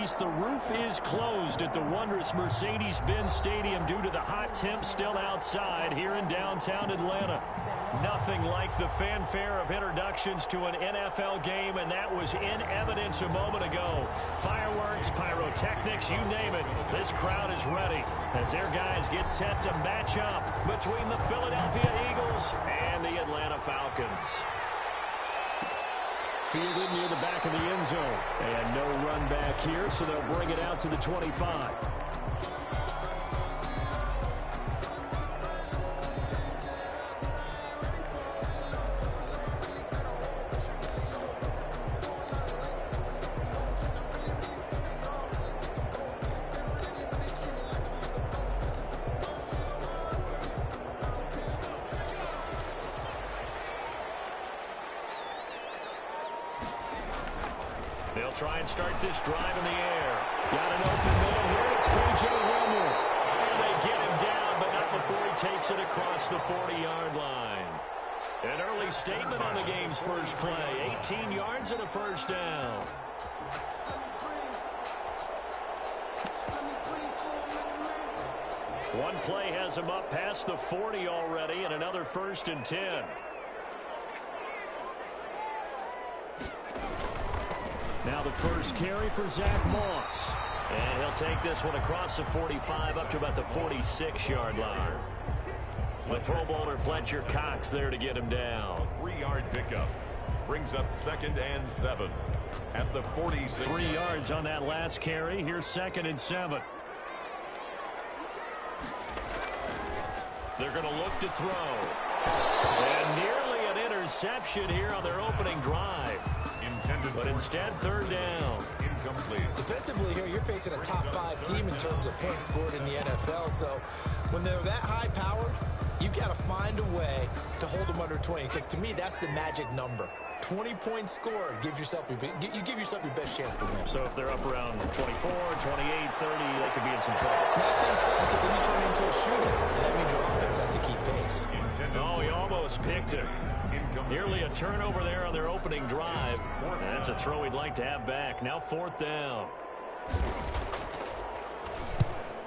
East, the roof is closed at the wondrous Mercedes-Benz Stadium due to the hot temps still outside here in downtown Atlanta. Nothing like the fanfare of introductions to an NFL game, and that was in evidence a moment ago. Fireworks, pyrotechnics, you name it. This crowd is ready as their guys get set to match up between the Philadelphia Eagles and the Atlanta Falcons. Fielded near the back of the end zone. And no run back here, so they'll bring it out to the 25. They'll try and start this drive in the air. Got an open middle here. It's K.J. Hamler. And they get him down, but not before he takes it across the 40-yard line. An early statement on the game's first play. 18 yards and a first down. One play has him up past the 40 already, and another 1st and 10. Now the first carry for Zach Moss. And he'll take this one across the 45 up to about the 46-yard line. The Pro Bowler Fletcher Cox there to get him down. 3-yard pickup. Brings up 2nd and 7 at the 46. 3 yards on that last carry. Here's 2nd and 7. They're going to look to throw. And nearly an interception here on their opening drive. But instead, 3rd down. Incomplete. Defensively here, you're facing a top 5 team in terms of points scored in the NFL. So when they're that high powered, you've got to find a way to hold them under 20. Because to me, that's the magic number. 20 points scored gives yourself you give yourself your best chance to win. So if they're up around 24, 28, 30, they could be in some trouble. I think so, because then you turn into a shootout, and that means your offense has to keep pace. Oh, he almost picked him. Nearly a turnover there on their opening drive. That's a throw he'd like to have back. Now 4th down.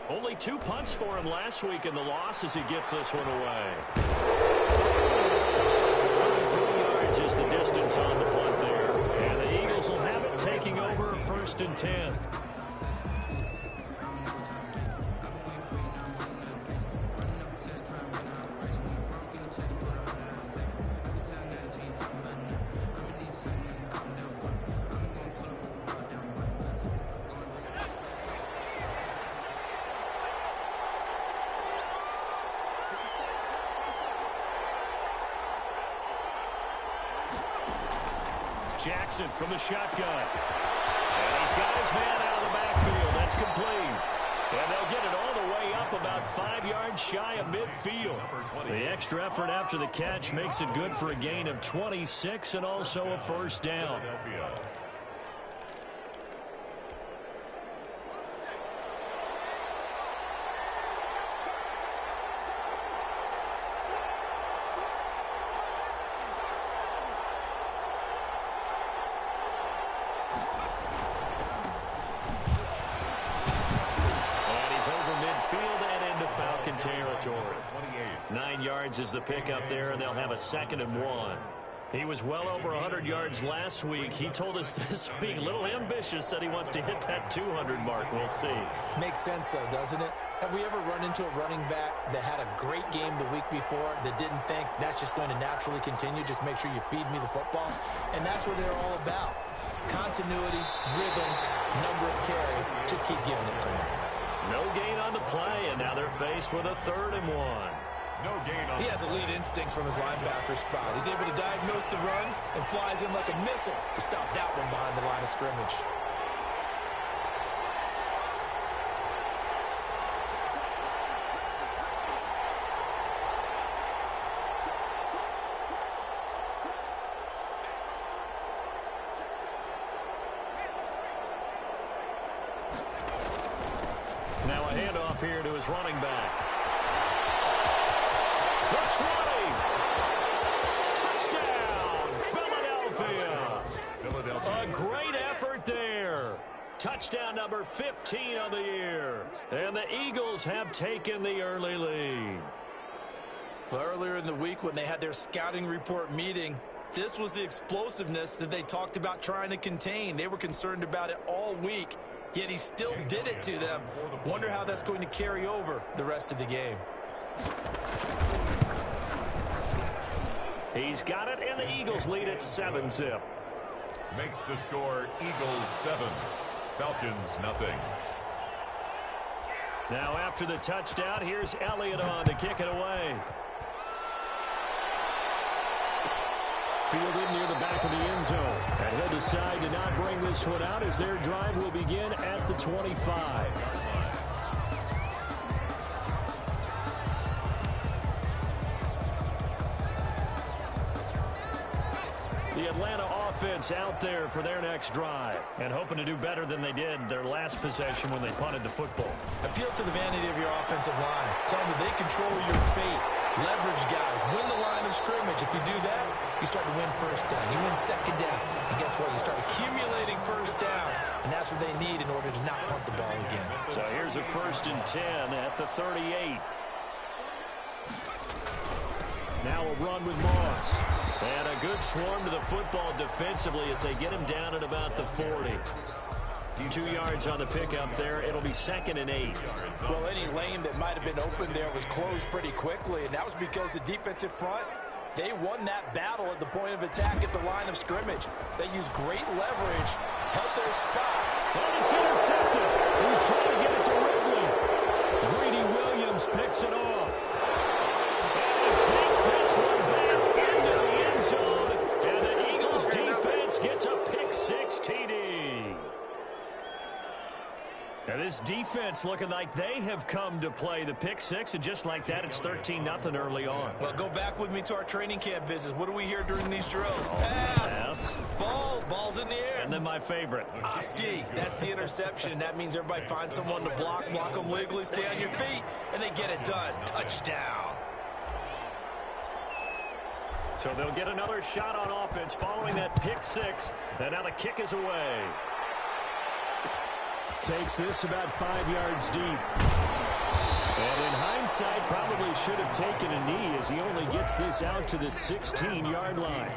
Only 2 punts for him last week in the loss as he gets this one away. 33 yards is the distance on the punt there. And the Eagles will have it taking over 1st and 10. Jackson from the shotgun. And he's got his man out of the backfield. That's complete. And they'll get it all the way up about 5 yards shy of midfield. The extra effort after the catch makes it good for a gain of 26 and also a 1st down. Territory. 9 yards is the pickup there, and they'll have a 2nd and 1. He was well over 100 yards last week. He told us this week, a little ambitious, said he wants to hit that 200 mark. We'll see. Makes sense, though, doesn't it? Have we ever run into a running back that had a great game the week before that didn't think that's just going to naturally continue? Just make sure you feed me the football. And that's what they're all about. Continuity, rhythm, number of carries. Just keep giving it to him. No gain on the play, and now they're faced with a 3rd and 1. No gain on. He has elite instincts from his linebacker spot. He's able to diagnose the run and flies in like a missile to stop that one behind the line of scrimmage. Now a handoff here to his running back. Looks running. Touchdown, Philadelphia. A great effort there. touchdown number 15 on the year. And the Eagles have taken the early lead. Well, earlier in the week when they had their scouting report meeting, this was the explosiveness that they talked about trying to contain. They were concerned about it all week, yet he still did it to them. Wonder how that's going to carry over the rest of the game. He's got it, and the Eagles lead at 7-zip. Makes the score Eagles 7, Falcons nothing. Now after the touchdown, here's Elliott on to kick it away. Fielded near the back of the end zone. And he'll decide to not bring this one out as their drive will begin at the 25. The Atlanta offense out there for their next drive and hoping to do better than they did their last possession when they punted the football. Appeal to the vanity of your offensive line. Tell them they control your fate. Leverage guys. Win the line of scrimmage. If you do that, you start to win first down. You win second down. And guess what? You start accumulating first downs. And that's what they need in order to not punt the ball again. So here's a 1st and 10 at the 38. Now a run with Moss. And a good swarm to the football defensively as they get him down at about the 40. 2 yards on the pickup there. It'll be 2nd and 8. Well, any lane that might have been open there was closed pretty quickly, and that was because the defensive front, they won that battle at the point of attack at the line of scrimmage. They used great leverage, held their spot. And it's intercepted. He's trying to get it to Ridley. Greedy Williams picks it off. And he takes this one back into the end zone. And the Eagles defense gets a pick-6 TD. And this defense looking like they have come to play the pick-6, and just like that, it's 13-0 early on. Well, go back with me to our training camp visits. What do we hear during these drills? Pass. Ball's in the air. And then my favorite. Oski, that's the interception. That means everybody finds someone to block them legally, stay on your feet, and they get it done. Touchdown. So they'll get another shot on offense following that pick-6, and now the kick is away. Takes this about 5 yards deep. And in hindsight, probably should have taken a knee as he only gets this out to the 16-yard line.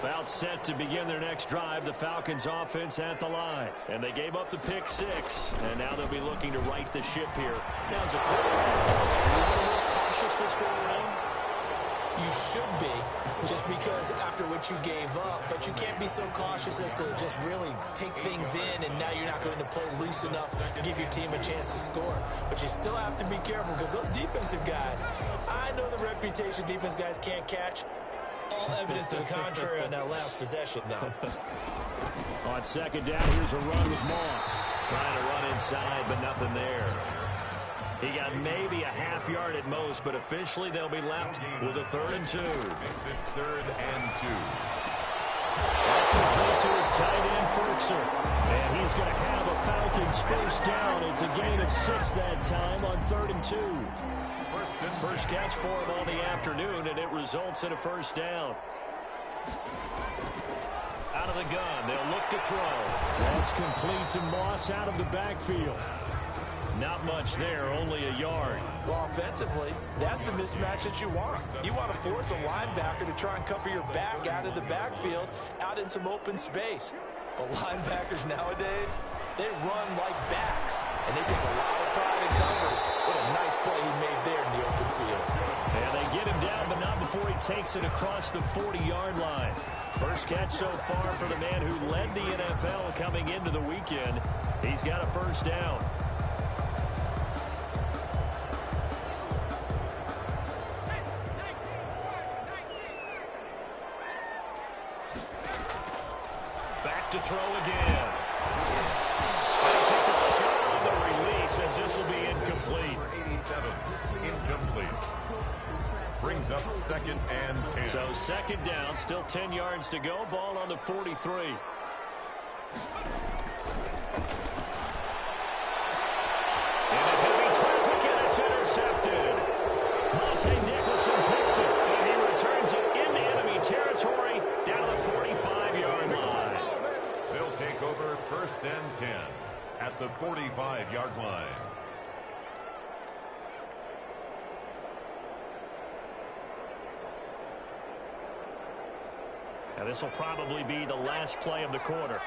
About set to begin their next drive, the Falcons offense at the line. And they gave up the pick-6, and now they'll be looking to right the ship here. Now as a quarterback, are you a little more cautious this go around? You should be, just because after what you gave up, but you can't be so cautious as to just really take things in, and now you're not going to play loose enough to give your team a chance to score. But you still have to be careful because those defensive guys, I know the reputation defense guys can't catch. All evidence to the contrary on that last possession, though. On 2nd down, here's a run with Moss. Trying to run inside, but nothing there. He got maybe a half yard at most, but officially they'll be left with a 3rd and 2. Makes it 3rd and 2. That's complete to his tight end, Ferkser. And he's going to have a Falcons 1st down. It's a gain of 6 that time on 3rd and 2. First catch for him on the afternoon, and it results in a 1st down. Out of the gun, they'll look to throw. That's complete to Moss out of the backfield. Not much there, only a yard. Well, offensively, that's the mismatch that you want. You want to force a linebacker to try and cover your back out of the backfield, out in some open space. But linebackers nowadays, they run like backs, and they take a lot of pride in cover. What a nice play he made there in the open field. And they get him down, but not before he takes it across the 40-yard line. First catch so far for the man who led the NFL coming into the weekend. He's got a 1st down. Back to throw again. And he takes a shot on the release as this will be incomplete. 87, incomplete. Brings up 2nd and 10. So 2nd down, still 10 yards to go. Ball on the 43. Into heavy traffic, and it's intercepted. Monte Nicholson picks it, and he returns 10 at the 45-yard line. Now this will probably be the last play of the quarter.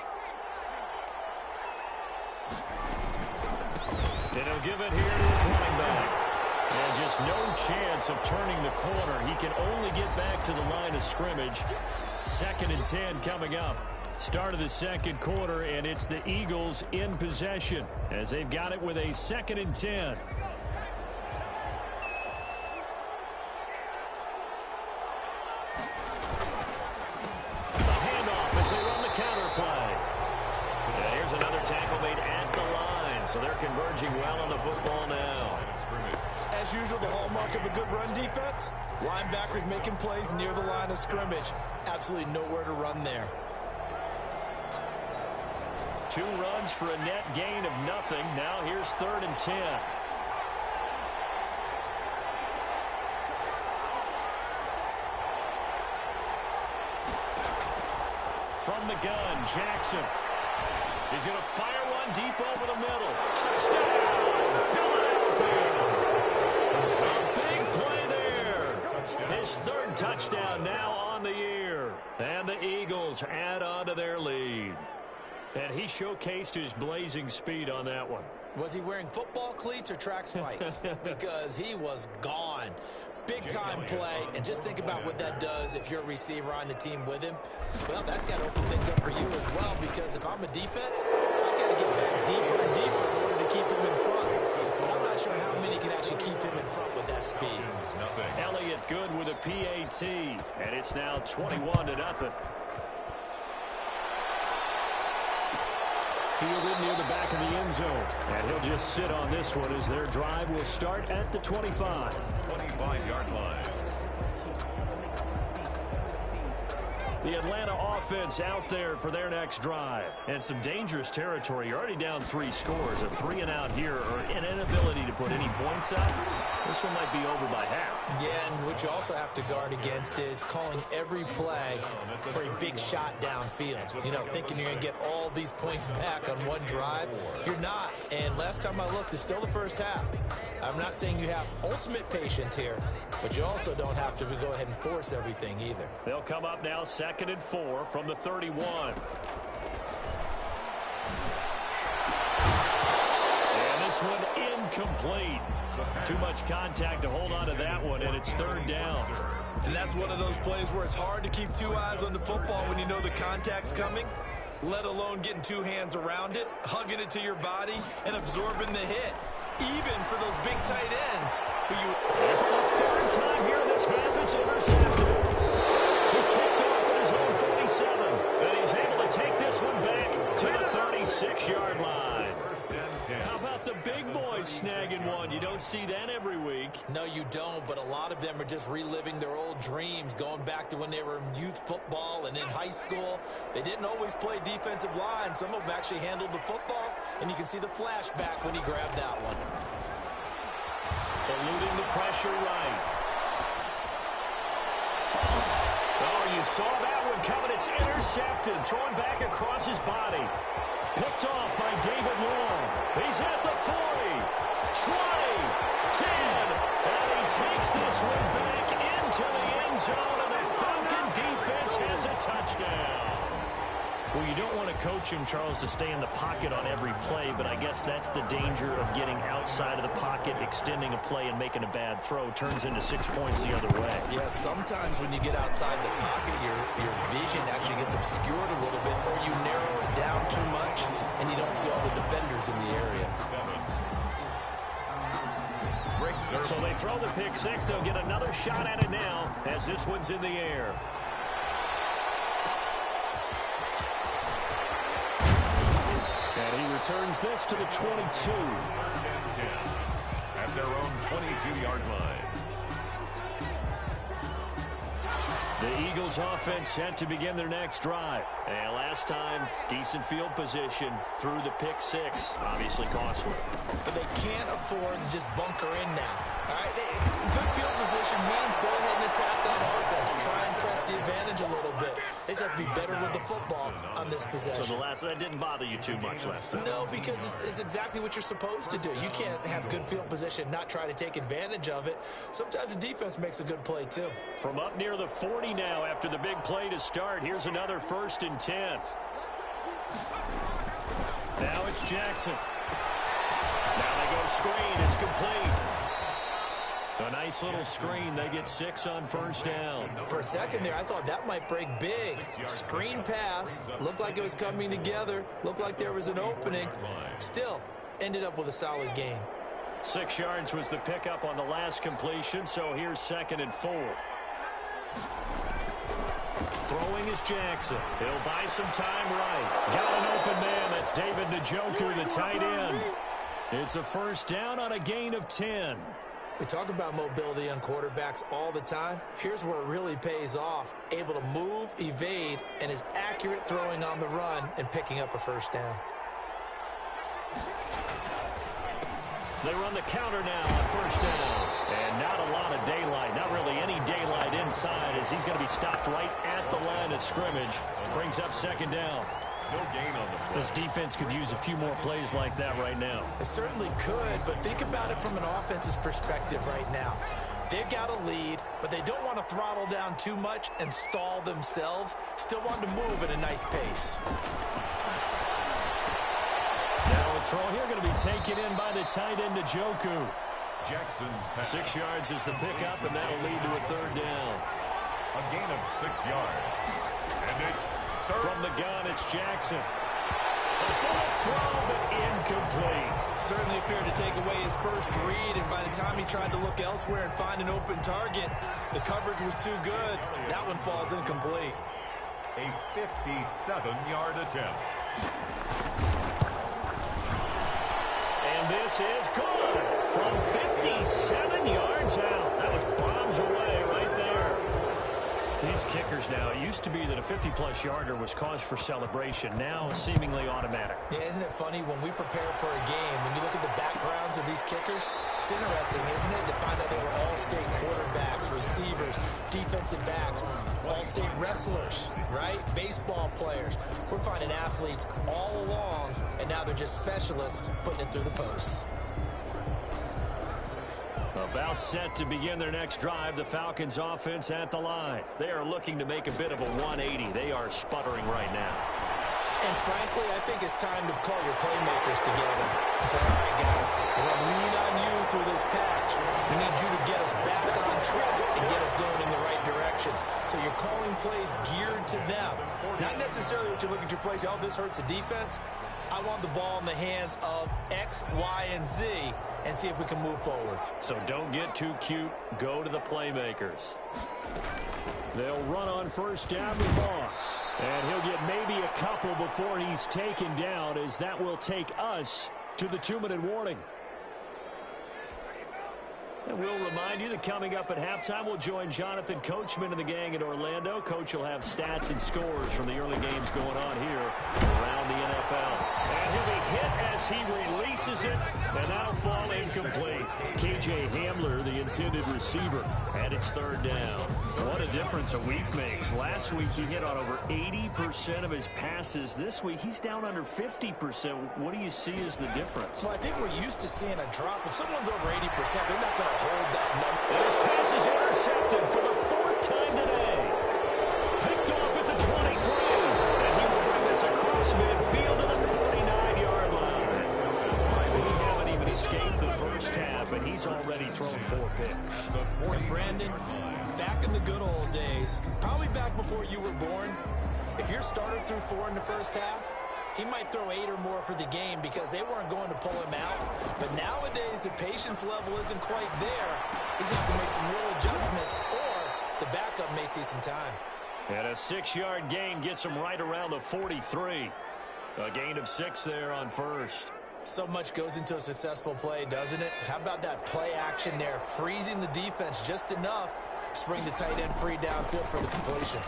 And he'll give it here to his running back. And just no chance of turning the corner. He can only get back to the line of scrimmage. 2nd and 10 coming up. Start of the second quarter, and it's the Eagles in possession as they've got it with a 2nd and 10. The handoff as they run the counter play. And here's another tackle made at the line, so they're converging well on the football now. As usual, the hallmark of a good run defense, linebackers making plays near the line of scrimmage. Absolutely nowhere to run there. 2 runs for a net gain of nothing. Now here's 3rd and 10. From the gun, Jackson. He's going to fire one deep over the middle. Touchdown, Philadelphia. A big play there. His 3rd touchdown now on the year. And the Eagles add on to their lead. And he showcased his blazing speed on that one. Was he wearing football cleats or track spikes? Because he was gone. Big-time play, and just think about what that does if you're a receiver on the team with him. Well, that's got to open things up for you as well, because if I'm a defense, I've got to get back deeper and deeper in order to keep him in front. But I'm not sure how many can actually keep him in front with that speed. Elliott good with a PAT, and it's now 21-0. Fielded near the back of the end zone. And he'll just sit on this one as their drive will start at the 25. 25-yard line. The Atlanta offense out there for their next drive. And some dangerous territory. You're already down 3 scores. A 3-and-out here or an inability to put any points up. This one might be over by half. Yeah, and what you also have to guard against is calling every play for a big shot downfield. You know, thinking you're going to get all these points back on one drive. You're not. And last time I looked, it's still the first half. I'm not saying you have ultimate patience here, but you also don't have to go ahead and force everything either. They'll come up now 2nd and 4 from the 31. And this one incomplete. Too much contact to hold on to that one, and it's 3rd down. And that's one of those plays where it's hard to keep 2 eyes on the football when you know the contact's coming, let alone getting 2 hands around it, hugging it to your body, and absorbing the hit. Even for those big tight ends. And for the 3rd time here in this half, it's intercepted. He's picked off at his own 47. And he's able to take this one back to the 36-yard line. How about the big boys snagging one? You don't see that every week. No, you don't, but a lot of them are just reliving their old dreams, going back to when they were in youth football and in high school. They didn't always play defensive line. Some of them actually handled the football, and you can see the flashback when he grabbed that one. Eluding the pressure right. Oh, you saw that one coming. It's intercepted. Thrown back across his body. Picked off by David Long. He's at the 40, 20, 10, and he takes this one back into the end zone, and the Falcon defense has a touchdown. Well, you don't want to coach him, Charles, to stay in the pocket on every play, but I guess that's the danger of getting outside of the pocket, extending a play, and making a bad throw. Turns into 6 points the other way. Yeah, sometimes when you get outside the pocket, your vision actually gets obscured a little bit, or you narrow it down too much, and you don't see all the defenders in the area. So they throw the pick 6. They'll get another shot at it now as this one's in the air. And he returns this to the 22. 1st and 10 at their own 22-yard line. The Eagles offense set to begin their next drive. And last time, decent field position through the pick 6. Obviously costly. But they can't afford to just bunker in now. All right, good field position means go ahead and attack on offense. Try and press the advantage a little bit. They always have to be better with the football on this possession. So that didn't bother you too much last time? No, because it's exactly what you're supposed to do. You can't have good field position, not try to take advantage of it. Sometimes the defense makes a good play, too. From up near the 40 now after the big play to start, here's another 1st and 10. Now it's Jackson. Now they go screen. It's complete. A nice little screen. They get 6 on 1st down. For a second there, I thought that might break big. Screen pass. Looked like it was coming together. Looked like there was an opening. Still, ended up with a solid game. 6 yards was the pickup on the last completion, so here's 2nd and 4. Throwing is Jackson. He'll buy some time right. Got an open man. That's David Njoku, the tight end. It's a 1st down on a gain of 10. We talk about mobility on quarterbacks all the time. Here's where it really pays off. Able to move, evade, and is accurate throwing on the run and picking up a 1st down. They run the counter now on 1st down. And not a lot of daylight. Not really any daylight inside as he's going to be stopped right at the line of scrimmage. Brings up 2nd down. No gain on the play. This defense could use a few more plays like that right now. It certainly could, but think about it from an offense's perspective right now. They've got a lead, but they don't want to throttle down too much and stall themselves. Still want to move at a nice pace. Now a throw here going to be taken in by the tight end Njoku. Jackson's pass. 6 yards is the pickup, and that'll lead to a 3rd down. A gain of 6 yards. And it's from the gun, it's Jackson. A bullet throw, but incomplete. Certainly appeared to take away his first read, and by the time he tried to look elsewhere and find an open target, the coverage was too good. That one falls incomplete. A 57-yard attempt. And this is good from 57 yards out. That was bombs away right there. These kickers now, it used to be that a 50-plus yarder was cause for celebration. Now seemingly automatic. Yeah, isn't it funny when we prepare for a game, when you look at the backgrounds of these kickers, it's interesting, isn't it, to find out they were all-state quarterbacks, receivers, defensive backs, all-state wrestlers, right? Baseball players. We're finding athletes all along, and now they're just specialists putting it through the posts. About set to begin their next drive, the Falcons offense at the line. They are looking to make a bit of a 180. They are sputtering right now. And frankly, I think it's time to call your playmakers together and say, all right, guys, we're going to lean on you through this patch. We need you to get us back on track and get us going in the right direction. So you're calling plays geared to them. Not necessarily what you look at your plays, oh, this hurts the defense. I want the ball in the hands of X, Y, and Z and see if we can move forward. So don't get too cute. Go to the playmakers. They'll run on 1st down with Moss. And he'll get maybe a couple before he's taken down, as that will take us to the 2-minute warning. And we'll remind you that coming up at halftime, we'll join Jonathan Coachman and the gang in Orlando. Coach will have stats and scores from the early games going on here around the NFL. And he'll be hit as he releases it, and that'll fall incomplete. KJ Hamler, the intended receiver, and it's 3rd down. What a difference a week makes. Last week, he hit on over 80% of his passes. This week, he's down under 50%. What do you see as the difference? Well, I think we're used to seeing a drop. If someone's over 80%, they're not going to hold that number. His pass is intercepted for the 4th time today. Picked off at the 23. And he will bring this across midfield to the 49-yard line. We haven't even escaped the first half, and he's already thrown 4 picks. And Brandon, back in the good old days, probably back before you were born, if your starter threw 4 in the first half, he might throw 8 or more for the game because they weren't going to pull him out. But nowadays, the patience level isn't quite there. He's going to have to make some real adjustments, or the backup may see some time. And a 6-yard gain gets him right around the 43. A gain of 6 there on 1st. So much goes into a successful play, doesn't it? How about that play action there, freezing the defense just enough to bring the tight end free downfield for the completion.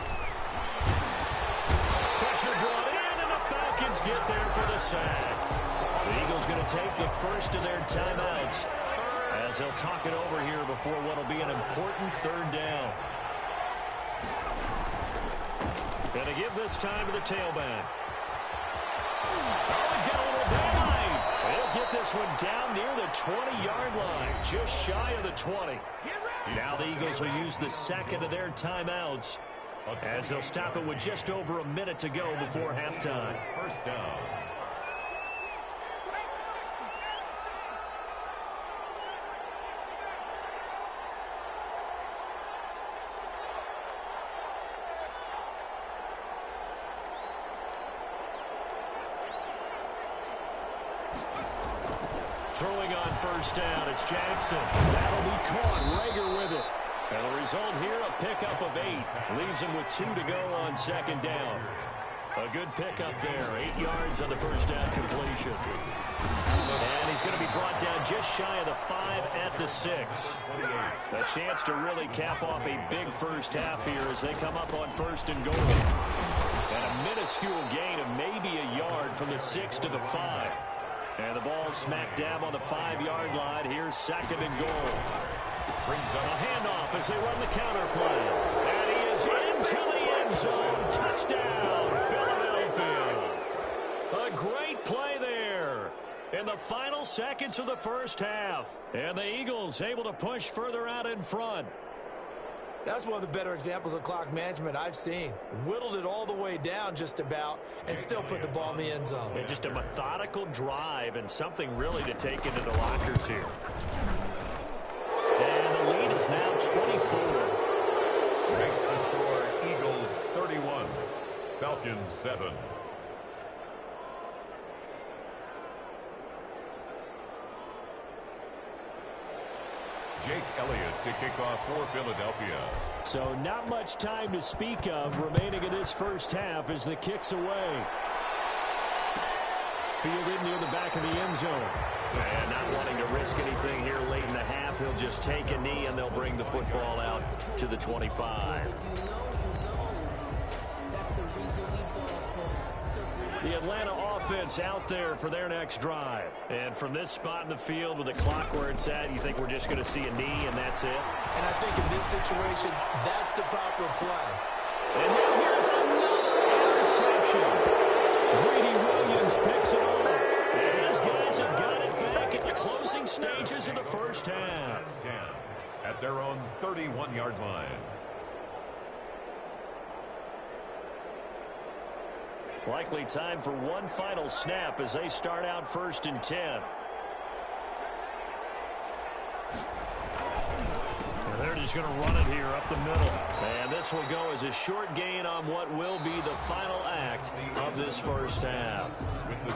Pressure brought in, and the Falcons get there for the sack. The Eagles going to take the first of their timeouts as they'll talk it over here before what will be an important 3rd down. And to give this time to the tailback. Oh, he's got a little daylight. He'll get this one down near the 20-yard line, just shy of the 20. Now the Eagles will use the second of their timeouts as they'll stop it with just over a minute to go before halftime. First down. Throwing on first down, it's Jackson. That'll be caught. Rager with it. And the result here, a pickup of 8. Leaves him with 2 to go on second down. A good pickup there. 8 yards on the first down completion. And he's going to be brought down just shy of the 5 at the 6. A chance to really cap off a big first half here as they come up on first and goal. And a minuscule gain of maybe a yard from the 6 to the 5. And the ball smack dab on the 5-yard line. Here's second and goal. Brings up a handoff as they run the counter play. And he is into the end zone. Touchdown, Philadelphia. A great play there in the final seconds of the first half. And the Eagles able to push further out in front. That's one of the better examples of clock management I've seen. Whittled it all the way down just about and still put the ball in the end zone. And just a methodical drive and something really to take into the lockers here. And the lead is now 24. Makes the score Eagles 31, Falcons 7. Jake Elliott to kick off for Philadelphia. So not much time to speak of remaining in this first half as the kick's away. Fielded near the back of the end zone. And not wanting to risk anything here late in the half, he'll just take a knee and they'll bring the football out to the 25. The Atlanta offense out there for their next drive. And from this spot in the field with the clock where it's at, you think we're just going to see a knee and that's it? And I think in this situation, that's the proper play. And now here's another interception. Greedy Williams picks it off. And his guys have got it back at the closing stages of the first half. At their own 31-yard line. Likely time for one final snap as they start out first and 10. And they're just going to run it here up the middle. And this will go as a short gain on what will be the final act of this first half.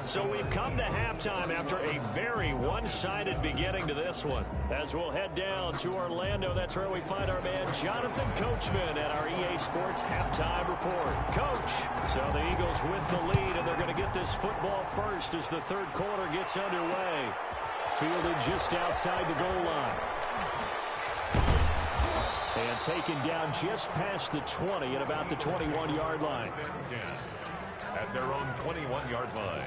So we've come to halftime after a very one-sided beginning to this one. As we'll head down to Orlando, that's where we find our man Jonathan Coachman at our EA Sports Halftime Report. Coach, so the Eagles with the lead, and they're going to get this football first as the third quarter gets underway. Fielded just outside the goal line. And taken down just past the 20 at about the 21-yard line. At their own 21-yard line.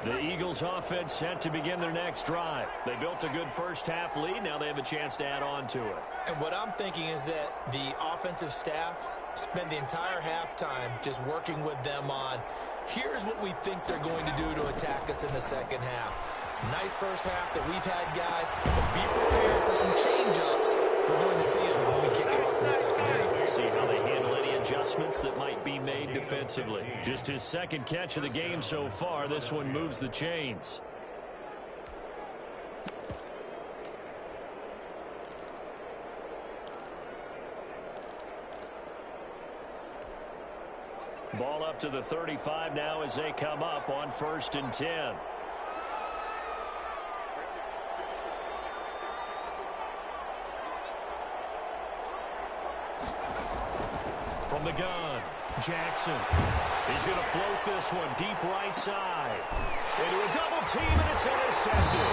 The Eagles offense set to begin their next drive. They built a good first half lead. Now they have a chance to add on to it. And what I'm thinking is that the offensive staff spend the entire halftime just working with them on, here's what we think they're going to do to attack us in the second half. Nice first half that we've had, guys, but be prepared for some change-ups. We're going to see them when we kick it off in the second half. See how they handle any adjustments that might be made defensively. Just his second catch of the game so far. This one moves the chains. Ball up to the 35 now as they come up on first and 10. From the gun, Jackson. He's going to float this one deep right side. Into a double team, and it's intercepted.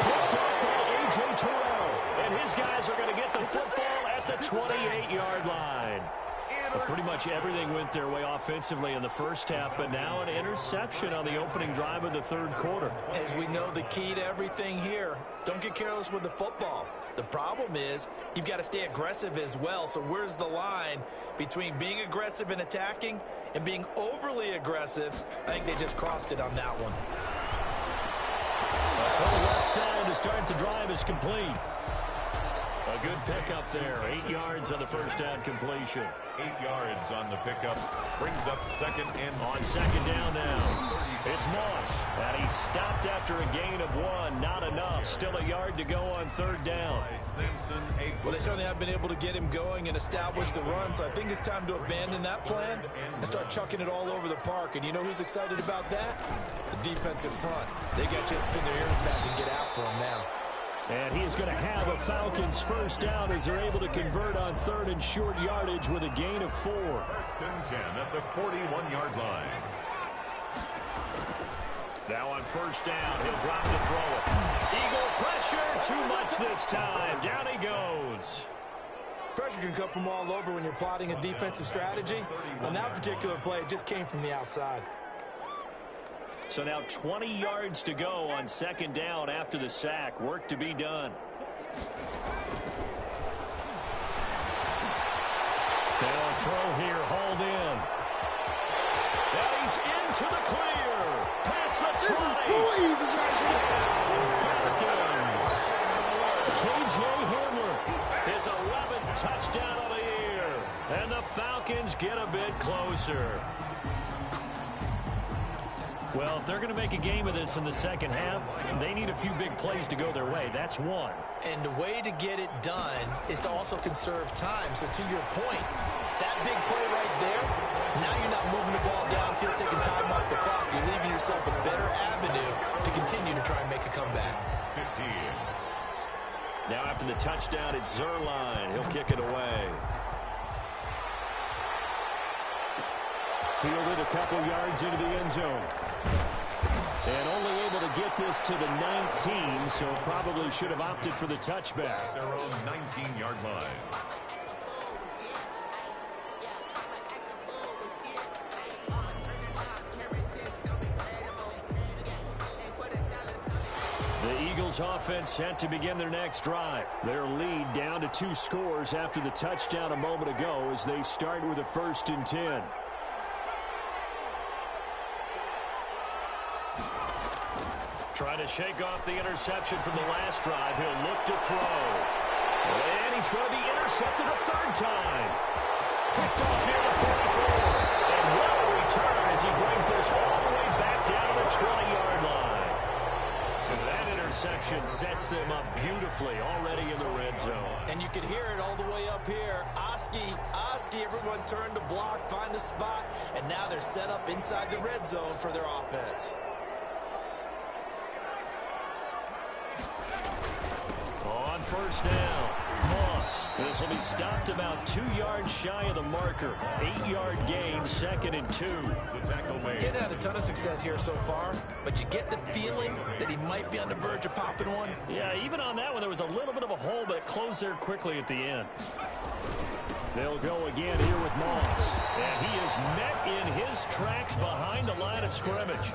Picked up by A.J. Terrell. And his guys are going to get the football at the 28-yard line. Pretty much everything went their way offensively in the first half, but now an interception on the opening drive of the third quarter. As we know, the key to everything here, don't get careless with the football. The problem is you've got to stay aggressive as well. So where's the line between being aggressive and attacking and being overly aggressive? I think they just crossed it on that one. From the left side to start the drive is complete. A good pickup there. 8 yards on the first down completion. 8 yards on the pickup. Brings up second and on second down now. It's Moss. And he stopped after a gain of 1. Not enough. Still a yard to go on third down. Well, they certainly have been able to get him going and establish the run, so I think it's time to abandon that plan and start chucking it all over the park. And you know who's excited about that? The defensive front. They got just pin their ears back and get after him now. And he is going to have a Falcons first down as they're able to convert on third and short yardage with a gain of 4. First and 10 at the 41-yard line. Now on first down, he'll drop to throw it. Eagle pressure, too much this time. Down he goes. Pressure can come from all over when you're plotting a defensive strategy. On that particular play, it just came from the outside. So now 20 yards to go on second down after the sack. Work to be done. They'll throw here, hauled in. And he's into the clear. Past the 20. This is too easy. Touchdown, Falcons. K.J. Hamler, his 11th touchdown of the year. And the Falcons get a bit closer. Well, if they're going to make a game of this in the second half, they need a few big plays to go their way. That's one. And the way to get it done is to also conserve time. So to your point, that big play right there, now you're not moving the ball downfield, taking time off the clock. You're leaving yourself a better avenue to continue to try and make a comeback. 15. Now after the touchdown, it's Zerline. He'll kick it away. Fielded a couple yards into the end zone. And only able to get this to the 19, so probably should have opted for the touchback. Their own 19-yard line. The Eagles offense set to begin their next drive. Their lead down to 2 scores after the touchdown a moment ago as they start with a 1st and 10. Trying to shake off the interception from the last drive. He'll look to throw. And he's going to be intercepted a 3rd time. Picked off near the 44. And what a return as he brings this all the way back down to the 20-yard line. And that interception sets them up beautifully already in the red zone. And you can hear it all the way up here. Oski, everyone turned to block, find a spot, and now they're set up inside the red zone for their offense. On first down, Moss. This will be stopped about 2 yards shy of the marker. 8-yard gain, 2nd and 2. The tackle made. He hasn't had a ton of success here so far, but you get the feeling that he might be on the verge of popping one. Yeah, even on that one, there was a little bit of a hole, but it closed there quickly at the end. They'll go again here with Moss. And he is met in his tracks behind the line of scrimmage.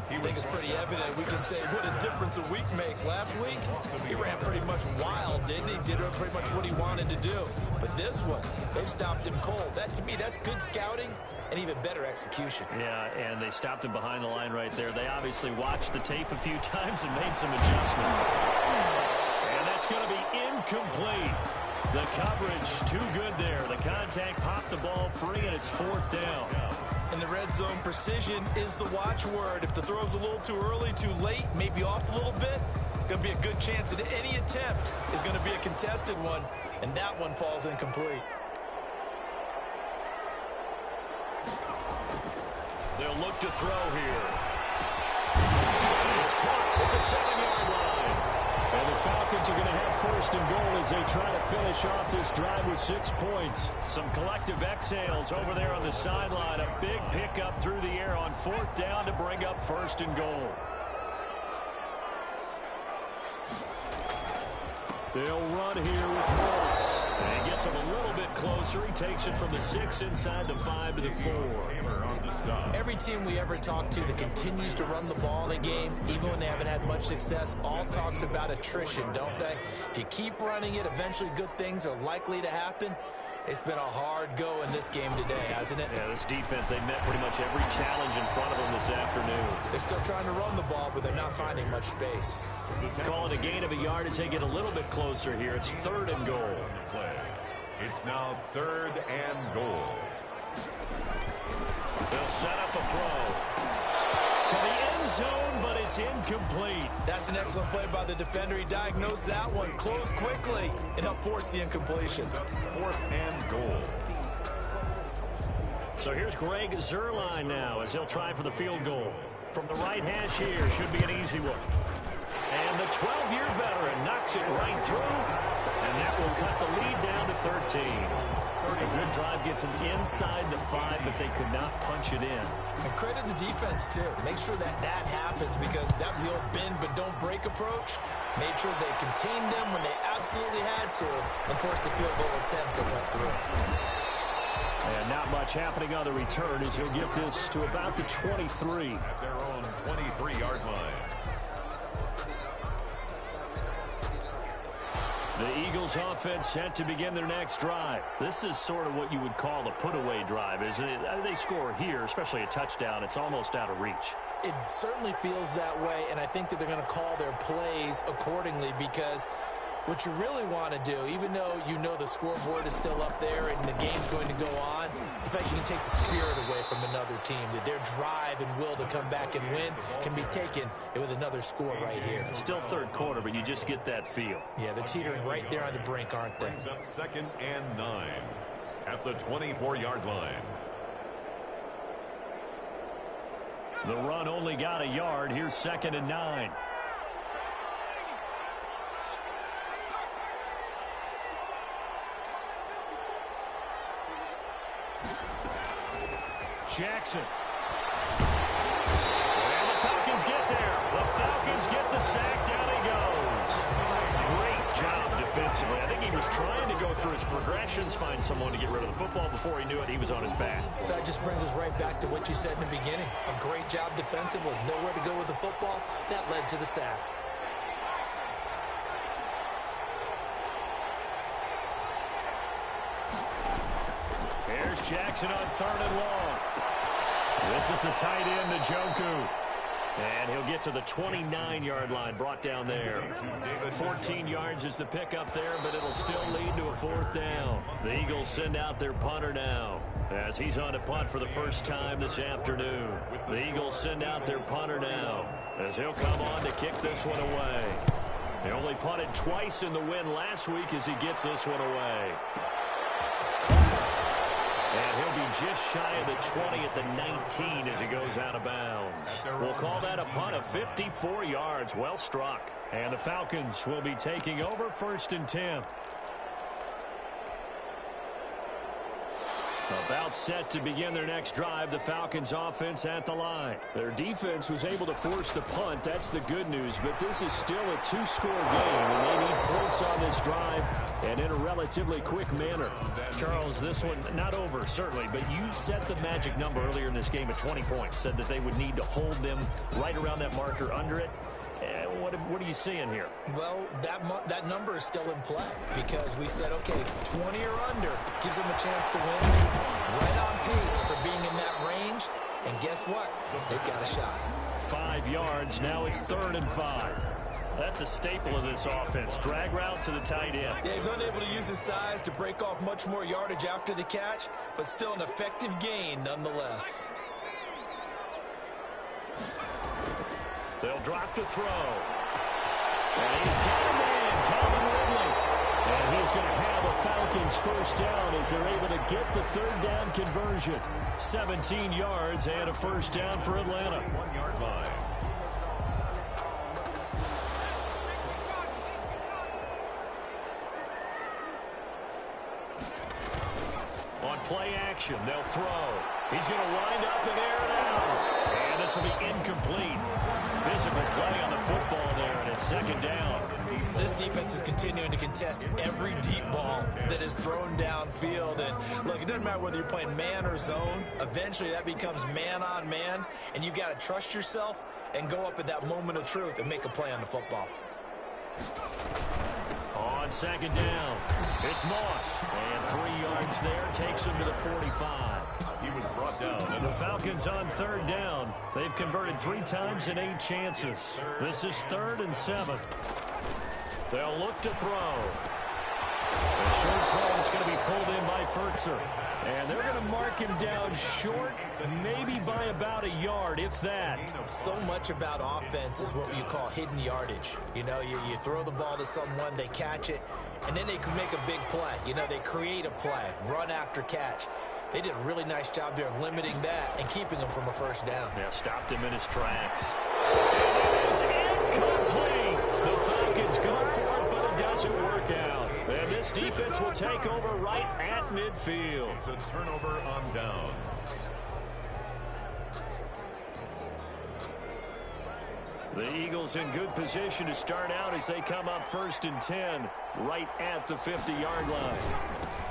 I think it's pretty evident. We can say what a difference a week makes. Last week, he ran pretty much wild, didn't he? Did pretty much what he wanted to do. But this one, they stopped him cold. That, to me, that's good scouting and even better execution. Yeah, and they stopped him behind the line right there. They obviously watched the tape a few times and made some adjustments. And that's going to be incomplete. The coverage too good there. The contact popped the ball free, and it's 4th down. In the red zone, precision is the watchword. If the throw's a little too early, too late, maybe off a little bit, going to be a good chance that any attempt is going to be a contested one, and that one falls incomplete. They'll look to throw here. It's caught at the 7-yard line. And the Falcons are going to have 1st and goal as they try to finish off this drive with 6 points. Some collective exhales over there on the sideline. A big pickup through the air on 4th down to bring up 1st and goal. They'll run here with Moss. And he gets him a little bit closer. He takes it from the 6 inside the 5 to the 4. Every team we ever talk to that continues to run the ball in a game, even when they haven't had much success, all talks about attrition, don't they? If you keep running it, eventually good things are likely to happen. It's been a hard go in this game today, hasn't it? Yeah, this defense, they met pretty much every challenge in front of them this afternoon. They're still trying to run the ball, but they're not finding much space. Calling a gain of a yard as they get a little bit closer here. It's 3rd and goal. It's now 3rd and goal. They'll set up a throw to the end zone, but it's incomplete. That's an excellent play by the defender. He diagnosed that one, closed quickly, and helped force the incompletion. 4th and goal. So here's Greg Zuerlein now as he'll try for the field goal. From the right hash here, should be an easy one. And the 12-year veteran knocks it right through, and that will cut the lead down to 13. A good drive gets them inside the 5, but they could not punch it in. And credit the defense, too. Make sure that happens, because that was the old bend but don't break approach. Made sure they contained them when they absolutely had to and forced the field goal attempt that went through. And not much happening on the return as he'll get this to about the 23. At their own 23-yard line. The Eagles offense set to begin their next drive. This is sort of what you would call a put-away drive, isn't it? They score here, especially a touchdown. It's almost out of reach. It certainly feels that way, and I think that they're going to call their plays accordingly, because what you really want to do, even though you know the scoreboard is still up there and the game's going to go on, in fact, you can take the spirit away from another team, that their drive and will to come back and win can be taken with another score right here. It's still 3rd quarter, but you just get that feel. Yeah, they're teetering right there on the brink, aren't they? Brings up 2nd and 9 at the 24-yard line. The run only got a yard. Here's 2nd and 9. Jackson. And the Falcons get there. The Falcons get the sack. Down he goes. Great job defensively. I think he was trying to go through his progressions, find someone to get rid of the football. Before he knew it, he was on his back. So that just brings us right back to what you said in the beginning. A great job defensively. Nowhere to go with the football. That led to the sack. Here's Jackson on 3rd and long. This is the tight end, Njoku. And he'll get to the 29-yard line, brought down there. 14 yards is the pickup there, but it'll still lead to a 4th down. The Eagles send out their punter now, as he's on to punt for the first time this afternoon. The Eagles send out their punter now, as he'll come on to kick this one away. He only punted twice in the win last week as he gets this one away. And he'll be just shy of the 20 at the 19 as he goes out of bounds. We'll call that a punt of 54 yards. Well struck. And the Falcons will be taking over 1st and 10. About set to begin their next drive, the Falcons offense at the line. Their defense was able to force the punt. That's the good news, but this is still a 2-score game, and they need points on this drive and in a relatively quick manner. Charles, this one not over, certainly, but you set the magic number earlier in this game at 20 points, said that they would need to hold them right around that marker under it. What are you seeing here? Well, that number is still in play, because we said, okay, 20 or under gives them a chance to win. Right on pace for being in that range. And guess what? They've got a shot. 5 yards. Now it's 3rd and 5. That's a staple of this offense. Drag route to the tight end. Yeah, he was unable to use his size to break off much more yardage after the catch, but still an effective gain nonetheless. They'll drop to throw. And he's got a man, Calvin Ridley. And he's going to have a Falcons 1st down as they're able to get the 3rd down conversion. 17 yards and a 1st down for Atlanta. 1-yard line. On play action, they'll throw. He's going to wind up and air it out. And this will be incomplete. Physical play on the football there, and it's 2nd down. This defense is continuing to contest every deep ball that is thrown downfield. And look, it doesn't matter whether you're playing man or zone. Eventually that becomes man on man, and you've got to trust yourself and go up at that moment of truth and make a play on the football. On second down, it's Moss. And 3 yards there takes him to the 45. He was brought down. The Falcons on third down. They've converted 3 times in 8 chances. This is 3rd and 7. They'll look to throw. The short throw is going to be pulled in by Furtzer. And they're going to mark him down short, maybe by about a yard, if that. So much about offense is what you call hidden yardage. You know, you throw the ball to someone, they catch it, and then they can make a big play. You know, they create a play, run after catch. They did a really nice job there of limiting that and keeping him from a first down. Yeah, stopped him in his tracks. And it is incomplete. The Falcons go for it, but it doesn't work out. And this defense will take over right at midfield. It's a turnover on downs. The Eagles in good position to start out as they come up 1st and 10, right at the 50-yard line.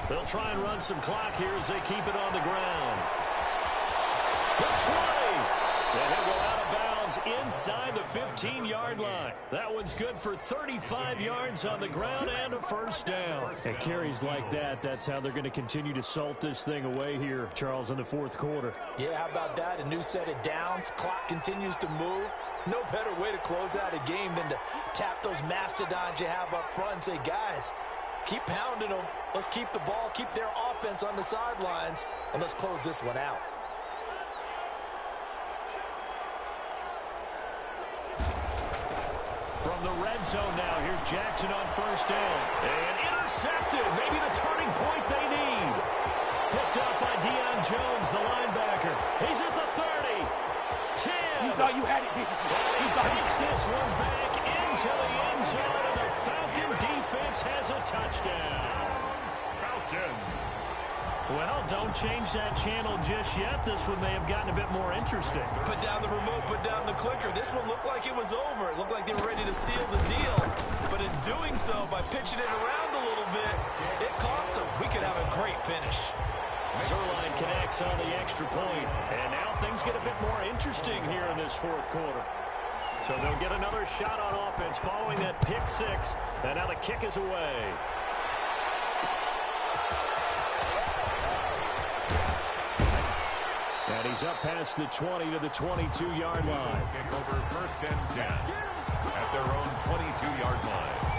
They'll try and run some clock here as they keep it on the ground. That's right. And he'll go out of bounds inside the 15-yard line. That one's good for 35 yards on the ground and a first down. And carries like that, that's how they're going to continue to salt this thing away here, Charles, in the 4th quarter. Yeah, how about that? A new set of downs. Clock continues to move. No better way to close out a game than to tap those mastodons you have up front and say, guys, keep pounding them. Let's keep the ball, keep their offense on the sidelines, and let's close this one out. From the red zone now, here's Jackson on first down. And intercepted. Maybe the turning point they need. Picked up by Deion Jones, the linebacker. He's at the 30. 10. You thought you had it, didn't you? He takes this one back into the end zone, and the Falcon defense has a touchdown. Falcons. Well, don't change that channel just yet. This one may have gotten a bit more interesting. Put down the remote, put down the clicker. This one looked like it was over. It looked like they were ready to seal the deal. But in doing so, by pitching it around a little bit, it cost them. We could have a great finish. Zerline connects on the extra point. And now things get a bit more interesting here in this 4th quarter. So they'll get another shot on offense following that pick 6. And now the kick is away. And he's up past the 20 to the 22-yard line. Kick over 1st and 10 at their own 22-yard line.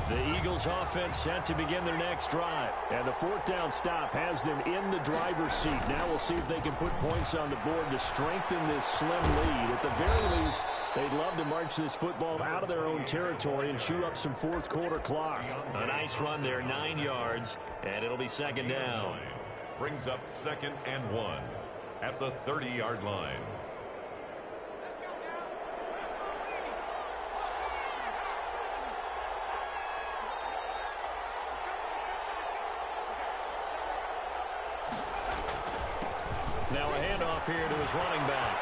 The Eagles offense set to begin their next drive. And the 4th down stop has them in the driver's seat. Now we'll see if they can put points on the board to strengthen this slim lead. At the very least, they'd love to march this football out of their own territory and chew up some 4th quarter clock. A nice run there, 9 yards, and it'll be 2nd down. Brings up 2nd and 1 at the 30-yard line. Now a handoff here to his running back.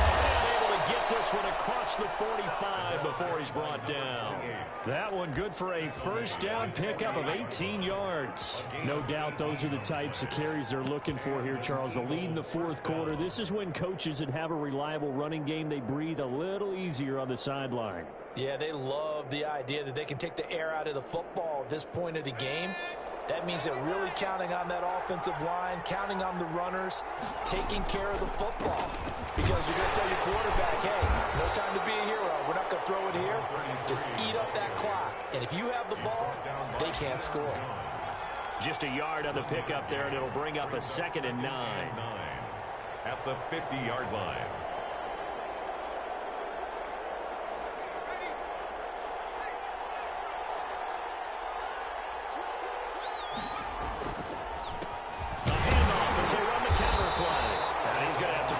And able to get this one across the 45 before he's brought down. That one good for a first down pickup of 18 yards. No doubt those are the types of carries they're looking for here, Charles. The lead in the 4th quarter. This is when coaches that have a reliable running game, they breathe a little easier on the sideline. Yeah, they love the idea that they can take the air out of the football at this point of the game. That means they're really counting on that offensive line, counting on the runners, taking care of the football. Because you're going to tell your quarterback, hey, no time to be a hero. We're not going to throw it here. Just eat up that clock. And if you have the ball, they can't score. Just a yard on the pickup there, and it'll bring up a 2nd and 9. At the 50-yard line.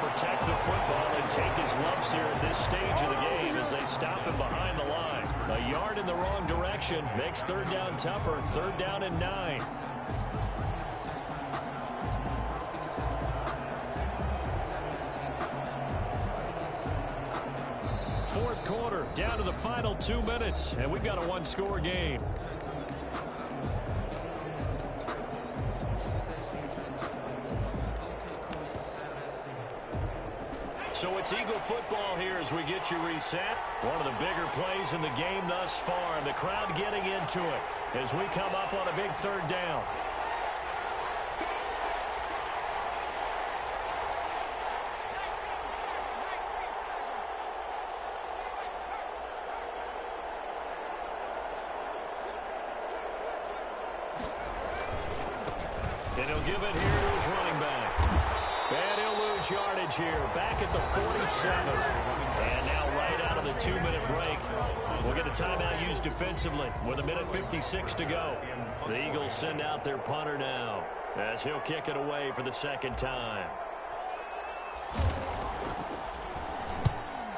Protect the football and take his lumps here at this stage of the game as they stop him behind the line. A yard in the wrong direction makes 3rd down tougher. 3rd down and 9. quarter, down to the final 2 minutes, and we've got a one-score game. So it's Eagle football here as we get you reset. One of the bigger plays in the game thus far, and the crowd getting into it as we come up on a big third down. And he'll give it here to his running back. And he'll lose yardage here. Back at the 47. And now right out of the 2-minute break. We'll get a timeout used defensively with 1:56 to go. The Eagles send out their punter now as he'll kick it away for the second time.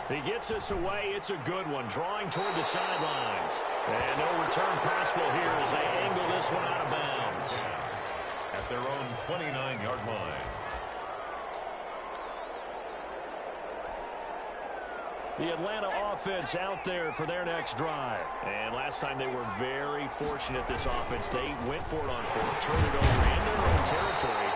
He gets us away. It's a good one. Drawing toward the sidelines. And no return possible here as they angle this one out of bounds. At their own 29-yard line. The Atlanta offense out there for their next drive. And last time they were very fortunate, this offense. They went for it on fourth, turned it over in their own territory,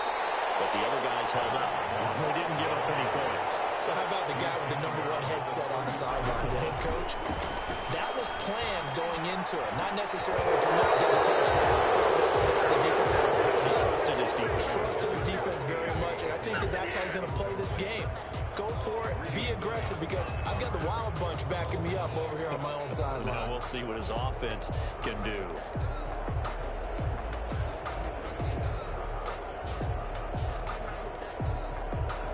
but the other guys held up. They didn't give up any points. So how about the guy with the #1 headset on the sidelines, the head coach? That was planned going into it, not necessarily to not get the first down. The defense had to help. He trusted his defense. Trusted his defense very much, and I think that's how he's going to play this game. Go for it, be aggressive, because I've got the wild bunch backing me up over here on my own sideline. Now we'll see what his offense can do.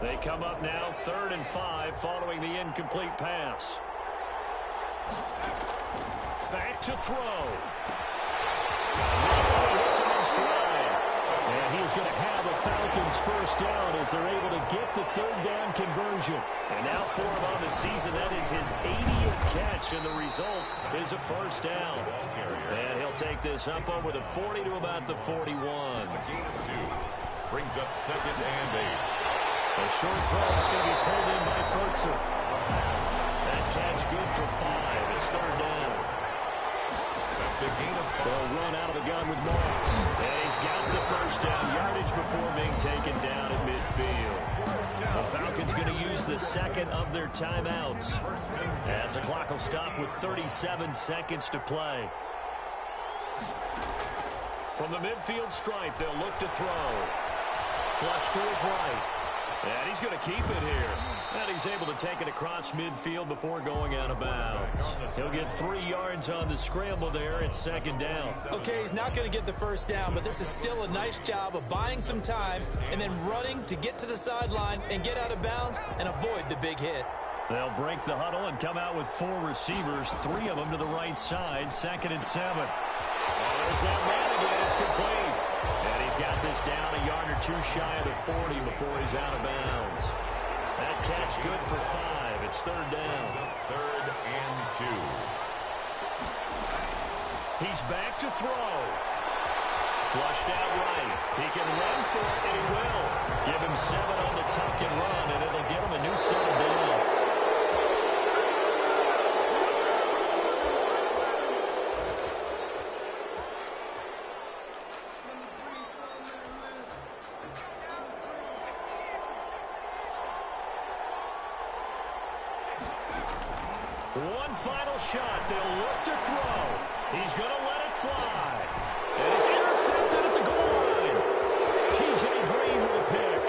They come up now 3rd and 5 following the incomplete pass. Back to throw. Hits him in stride. And he's going to have a Falcons first down as they're able to get the 3rd down conversion. And now 4 on the season. That is his 80th catch, and the result is a first down. And he'll take this up over the 40 to about the 41. A gain of 2. Brings up 2nd and 8. A short throw is going to be pulled in by Ferguson. That catch good for 5. It's 3rd down. That's a gain of 5. They'll run out of the gun with Moss. And he's got the first down yardage before being taken down at midfield. The Falcons going to use the second of their timeouts as the clock will stop with 37 seconds to play. From the midfield stripe, they'll look to throw. Flush to his right. And he's going to keep it here. And he's able to take it across midfield before going out of bounds. He'll get 3 yards on the scramble there. It's 2nd down. Okay, he's not going to get the first down, but this is still a nice job of buying some time and then running to get to the sideline and get out of bounds and avoid the big hit. They'll break the huddle and come out with 4 receivers, 3 of them to the right side, 2nd and 7. There's that man again. It's complete. And he's got this down a yard or 2 shy of the 40 before he's out of bounds. That catch good for 5. It's 3rd down. 3rd and 2. He's back to throw. Flushed out right. He can run for it, and he will. Give him 7 on the tuck and run, and it'll give him a new set of downs. One final shot. They'll look to throw. He's going to let it fly. And it's intercepted at the goal line. T.J. Green with a pick.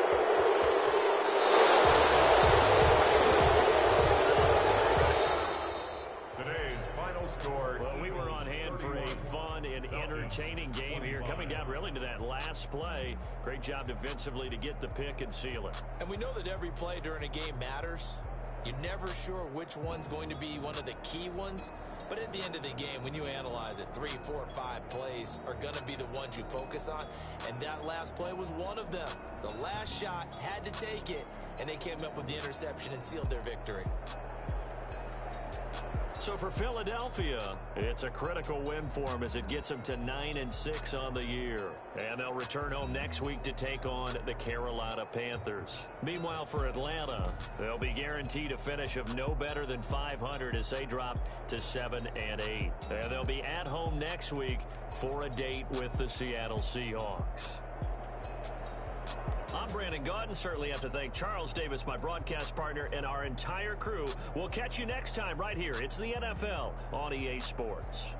Today's final score. Well, we were on hand for a fun and entertaining game here. Coming down really to that last play. Great job defensively to get the pick and seal it. And we know that every play during a game matters. You're never sure which one's going to be one of the key ones. But at the end of the game, when you analyze it, 3, 4, 5 plays are going to be the ones you focus on. And that last play was one of them. The last shot had to take it, and they came up with the interception and sealed their victory. So for Philadelphia, it's a critical win for them as it gets them to 9-6 on the year. And they'll return home next week to take on the Carolina Panthers. Meanwhile, for Atlanta, they'll be guaranteed a finish of no better than 500 as they drop to 7-8. And they'll be at home next week for a date with the Seattle Seahawks. I'm Brandon Gaudin. Certainly have to thank Charles Davis, my broadcast partner, and our entire crew. We'll catch you next time right here. It's the NFL on EA Sports.